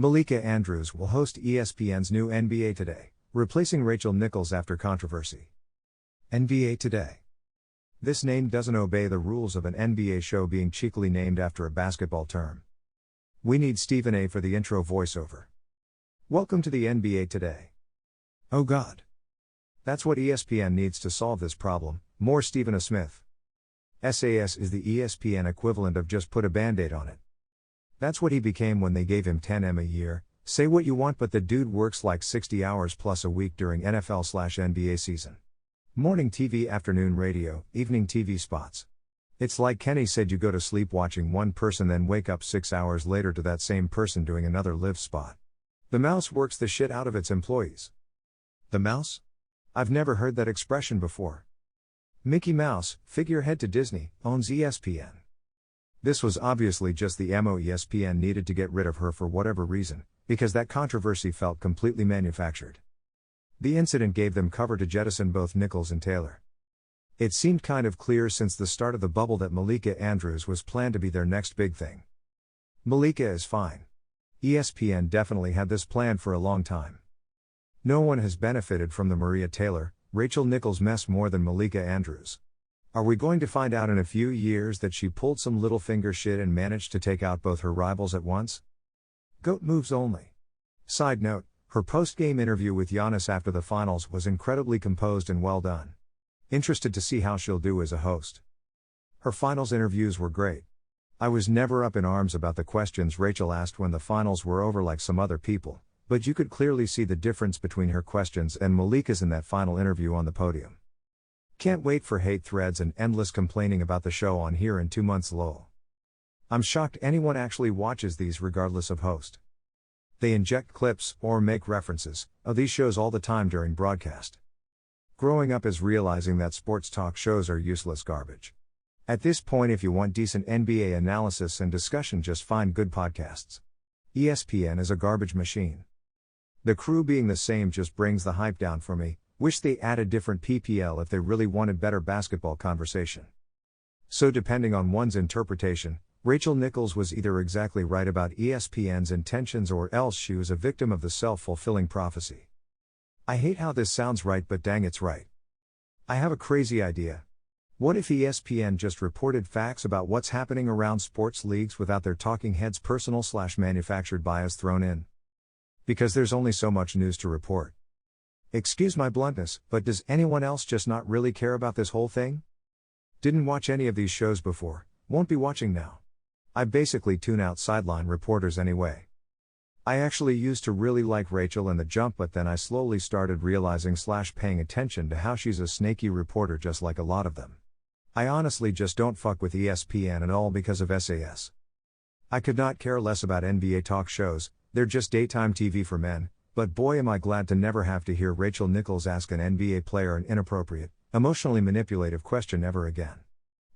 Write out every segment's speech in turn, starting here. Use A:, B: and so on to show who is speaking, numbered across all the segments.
A: Melika Andrews will host ESPN's new NBA Today, replacing Rachel Nichols after controversy. NBA Today. This name doesn't obey the rules of an NBA show being cheekily named after a basketball term. We need Stephen A. for the intro voiceover. Welcome to the NBA Today. Oh God. That's what ESPN needs to solve this problem, more Stephen A. Smith. SAS is the ESPN equivalent of just put a band-aid on it. That's what he became when they gave him $10 million a year. Say what you want, but the dude works like 60 hours plus a week during NFL/NBA season. Morning TV, afternoon radio, evening TV spots. It's like Kenny said, you go to sleep watching one person then wake up 6 hours later to that same person doing another live spot. The mouse works the shit out of its employees. The mouse? I've never heard that expression before. Mickey Mouse, figurehead to Disney, owns ESPN. This was obviously just the ammo ESPN needed to get rid of her for whatever reason, because that controversy felt completely manufactured. The incident gave them cover to jettison both Nichols and Taylor. It seemed kind of clear since the start of the bubble that Melika Andrews was planned to be their next big thing. Melika is fine. ESPN definitely had this planned for a long time. No one has benefited from the Maria Taylor, Rachel Nichols mess more than Melika Andrews. Are we going to find out in a few years that she pulled some little finger shit and managed to take out both her rivals at once? GOAT moves only. Side note, her post-game interview with Giannis after the finals was incredibly composed and well done. Interested to see how she'll do as a host. Her finals interviews were great. I was never up in arms about the questions Rachel asked when the finals were over like some other people, but you could clearly see the difference between her questions and Melika's in that final interview on the podium. Can't wait for hate threads and endless complaining about the show on here in 2 months lol. I'm shocked anyone actually watches these regardless of host. They inject clips, or make references, of these shows all the time during broadcast. Growing up is realizing that sports talk shows are useless garbage. At this point, if you want decent NBA analysis and discussion, just find good podcasts. ESPN is a garbage machine. The crew being the same just brings the hype down for me. Wish they added different PPL if they really wanted better basketball conversation. So depending on one's interpretation, Rachel Nichols was either exactly right about ESPN's intentions or else she was a victim of the self-fulfilling prophecy. I hate how this sounds right, but dang, it's right. I have a crazy idea. What if ESPN just reported facts about what's happening around sports leagues without their talking heads' personal/manufactured bias thrown in? Because there's only so much news to report. Excuse my bluntness, but does anyone else just not really care about this whole thing? Didn't watch any of these shows before, won't be watching now. I basically tune out sideline reporters anyway. I actually used to really like Rachel and The Jump, but then I slowly started realizing/paying attention to how she's a snaky reporter just like a lot of them. I honestly just don't fuck with ESPN at all because of SAS. I could not care less about NBA talk shows, they're just daytime TV for men. But boy, am I glad to never have to hear Rachel Nichols ask an NBA player an inappropriate, emotionally manipulative question ever again.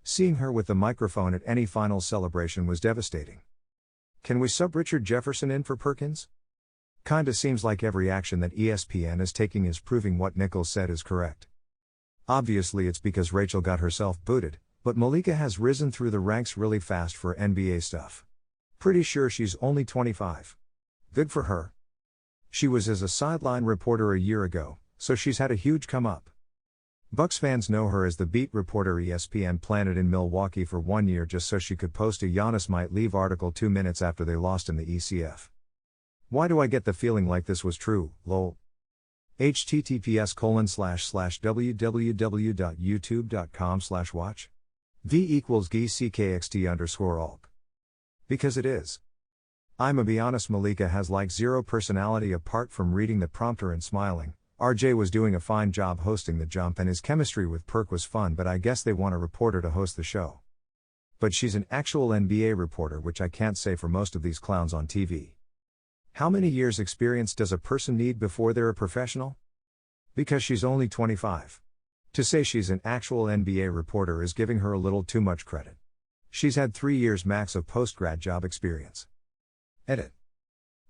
A: Seeing her with the microphone at any finals celebration was devastating. Can we sub Richard Jefferson in for Perkins? Kinda seems like every action that ESPN is taking is proving what Nichols said is correct. Obviously it's because Rachel got herself booted, but Melika has risen through the ranks really fast for NBA stuff. Pretty sure she's only 25. Good for her. She was as a sideline reporter a year ago, so she's had a huge come up. Bucks fans know her as the beat reporter ESPN planted in Milwaukee for 1 year just so she could post a Giannis might leave article 2 minutes after they lost in the ECF. Why do I get the feeling like this was true, lol? https://www.youtube.com/watch v=gckxt_alk. Because it is. I'ma be honest, Melika has like zero personality apart from reading the prompter and smiling. RJ was doing a fine job hosting The Jump and his chemistry with Perk was fun, but I guess they want a reporter to host the show. But she's an actual NBA reporter, which I can't say for most of these clowns on TV. How many years experience does a person need before they're a professional? Because she's only 25. To say she's an actual NBA reporter is giving her a little too much credit. She's had 3 years max of post-grad job experience. Edit.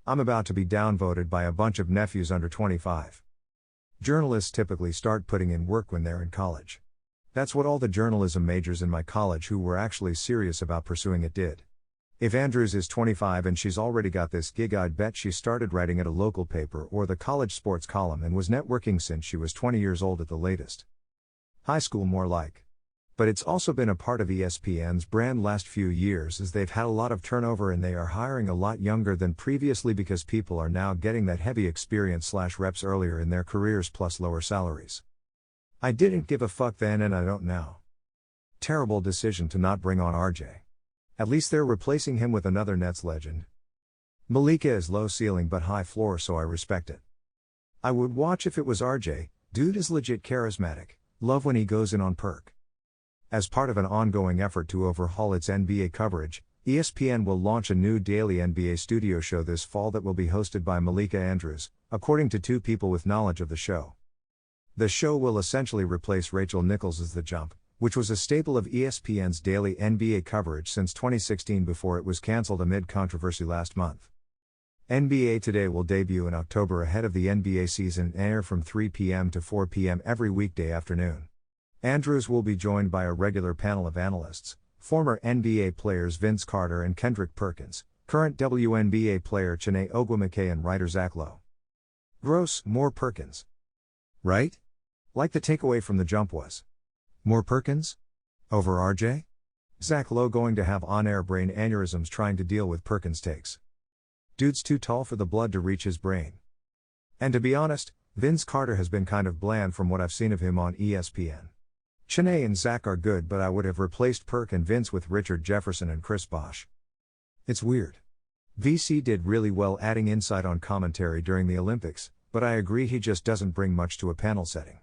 A: I'm about to be downvoted by a bunch of nephews under 25. Journalists typically start putting in work when they're in college. That's what all the journalism majors in my college who were actually serious about pursuing it did. If Andrews is 25 and she's already got this gig, I'd bet she started writing at a local paper or the college sports column and was networking since she was 20 years old at the latest. High school more like. But it's also been a part of ESPN's brand last few years as they've had a lot of turnover and they are hiring a lot younger than previously because people are now getting that heavy experience/reps earlier in their careers plus lower salaries. I didn't give a fuck then and I don't now. Terrible decision to not bring on RJ. At least they're replacing him with another Nets legend. Melika is low ceiling but high floor, so I respect it. I would watch if it was RJ, dude is legit charismatic, love when he goes in on perk. As part of an ongoing effort to overhaul its NBA coverage, ESPN will launch a new daily NBA studio show this fall that will be hosted by Melika Andrews, according to two people with knowledge of the show. The show will essentially replace Rachel Nichols' The Jump, which was a staple of ESPN's daily NBA coverage since 2016 before it was cancelled amid controversy last month. NBA Today will debut in October ahead of the NBA season and air from 3 p.m. to 4 p.m. every weekday afternoon. Andrews will be joined by a regular panel of analysts, former NBA players Vince Carter and Kendrick Perkins, current WNBA player Chiney Ogwumike and writer Zach Lowe. Gross, more Perkins. Right? Like the takeaway from The Jump was. More Perkins? Over RJ? Zach Lowe going to have on-air brain aneurysms trying to deal with Perkins takes. Dude's too tall for the blood to reach his brain. And to be honest, Vince Carter has been kind of bland from what I've seen of him on ESPN. Chiney and Zach are good, but I would have replaced Perk and Vince with Richard Jefferson and Chris Bosh. It's weird. VC did really well adding insight on commentary during the Olympics, but I agree he just doesn't bring much to a panel setting.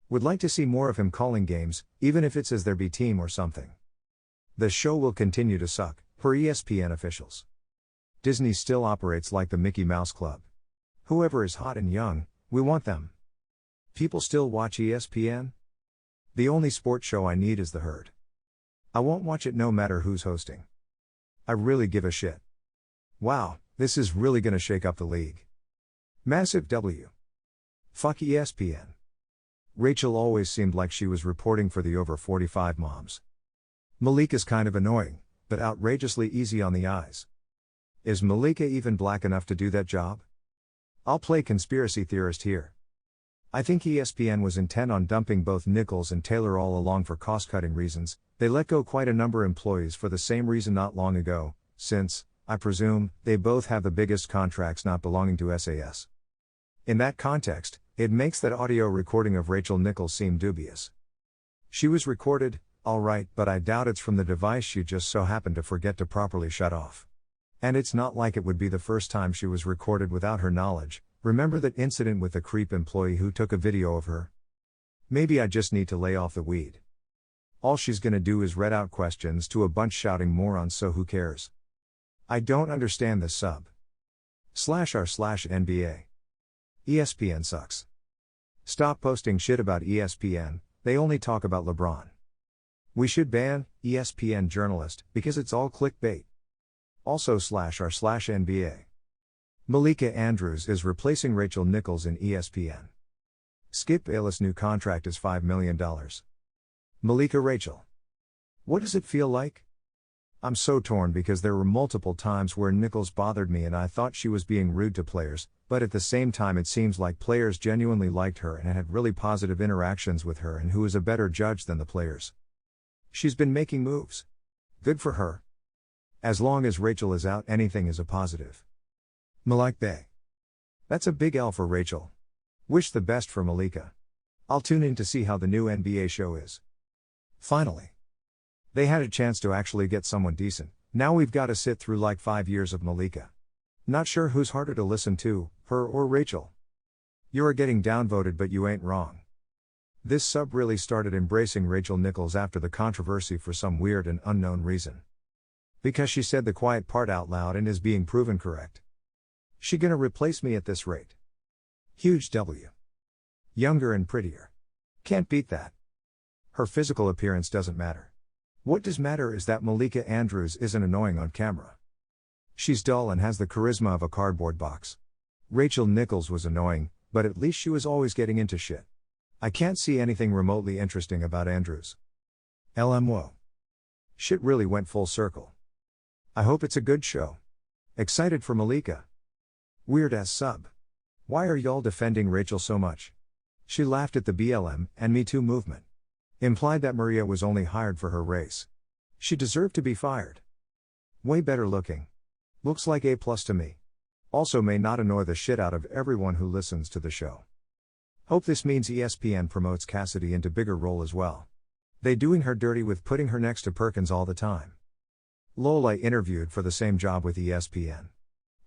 A: Would like to see more of him calling games, even if it's as their B team or something. The show will continue to suck, per ESPN officials. Disney still operates like the Mickey Mouse Club. Whoever is hot and young, we want them. People still watch ESPN? The only sports show I need is The Herd. I won't watch it no matter who's hosting. I really give a shit. Wow, this is really gonna shake up the league. Massive W. Fuck ESPN. Rachel always seemed like she was reporting for the over 45 moms. Melika's kind of annoying, but outrageously easy on the eyes. Is Melika even black enough to do that job? I'll play conspiracy theorist here. I think ESPN was intent on dumping both Nichols and Taylor all along for cost-cutting reasons. They let go quite a number of employees for the same reason not long ago, since, I presume, they both have the biggest contracts not belonging to SAS. In that context, it makes that audio recording of Rachel Nichols seem dubious. She was recorded, alright, but I doubt it's from the device she just so happened to forget to properly shut off. And it's not like it would be the first time she was recorded without her knowledge. Remember that incident with the creep employee who took a video of her? Maybe I just need to lay off the weed. All she's gonna do is read out questions to a bunch shouting morons, so who cares? I don't understand this sub/r/NBA. ESPN sucks. Stop posting shit about ESPN, they only talk about LeBron. We should ban ESPN journalist because it's all clickbait. Also /r/NBA. Melika Andrews is replacing Rachel Nichols in ESPN. Skip Bayless' new contract is $5 million. Melika Rachel. What does it feel like? I'm so torn because there were multiple times where Nichols bothered me and I thought she was being rude to players, but at the same time it seems like players genuinely liked her and had really positive interactions with her, and who is a better judge than the players. She's been making moves. Good for her. As long as Rachel is out, anything is a positive. Malik Bey. That's a big L for Rachel. Wish the best for Melika. I'll tune in to see how the new NBA show is. Finally. They had a chance to actually get someone decent. Now we've got to sit through like 5 years of Melika. Not sure who's harder to listen to, her or Rachel. You are getting downvoted, but you ain't wrong. This sub really started embracing Rachel Nichols after the controversy for some weird and unknown reason. Because she said the quiet part out loud and is being proven correct. She gonna replace me at this rate. Huge W. Younger and prettier. Can't beat that. Her physical appearance doesn't matter. What does matter is that Melika Andrews isn't annoying on camera. She's dull and has the charisma of a cardboard box. Rachel Nichols was annoying, but at least she was always getting into shit. I can't see anything remotely interesting about Andrews. LMWO. Shit really went full circle. I hope it's a good show. Excited for Melika. Weird ass sub. Why are y'all defending Rachel so much? She laughed at the BLM and Me Too movement. Implied that Maria was only hired for her race. She deserved to be fired. Way better looking. Looks like A+ to me. Also may not annoy the shit out of everyone who listens to the show. Hope this means ESPN promotes Cassidy into bigger role as well. They doing her dirty with putting her next to Perkins all the time. Lol, I interviewed for the same job with ESPN.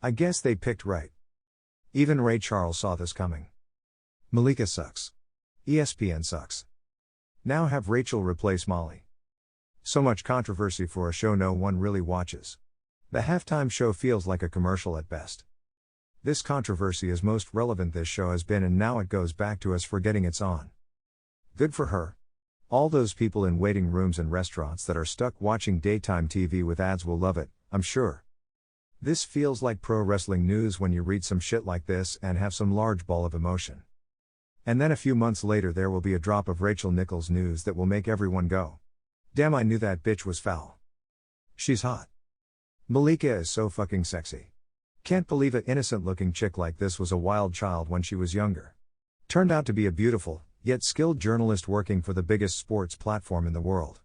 A: I guess they picked right. Even Ray Charles saw this coming. Melika sucks. ESPN sucks. Now have Rachel replace Molly. So much controversy for a show no one really watches. The halftime show feels like a commercial at best. This controversy is most relevant this show has been, and now it goes back to us forgetting it's on. Good for her. All those people in waiting rooms and restaurants that are stuck watching daytime TV with ads will love it, I'm sure. This feels like pro wrestling news when you read some shit like this and have some large ball of emotion. And then a few months later there will be a drop of Rachel Nichols news that will make everyone go, damn, I knew that bitch was foul. She's hot. Melika is so fucking sexy. Can't believe an innocent looking chick like this was a wild child when she was younger. Turned out to be a beautiful, yet skilled journalist working for the biggest sports platform in the world.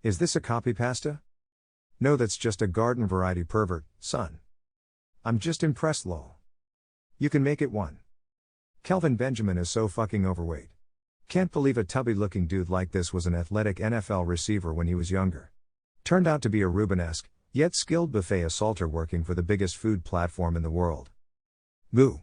A: Is this a copy pasta? No, that's just a garden variety pervert, son. I'm just impressed lol. You can make it one. Kelvin Benjamin is so fucking overweight. Can't believe a tubby looking dude like this was an athletic NFL receiver when he was younger. Turned out to be a Rubenesque, yet skilled buffet assaulter working for the biggest food platform in the world. Moo.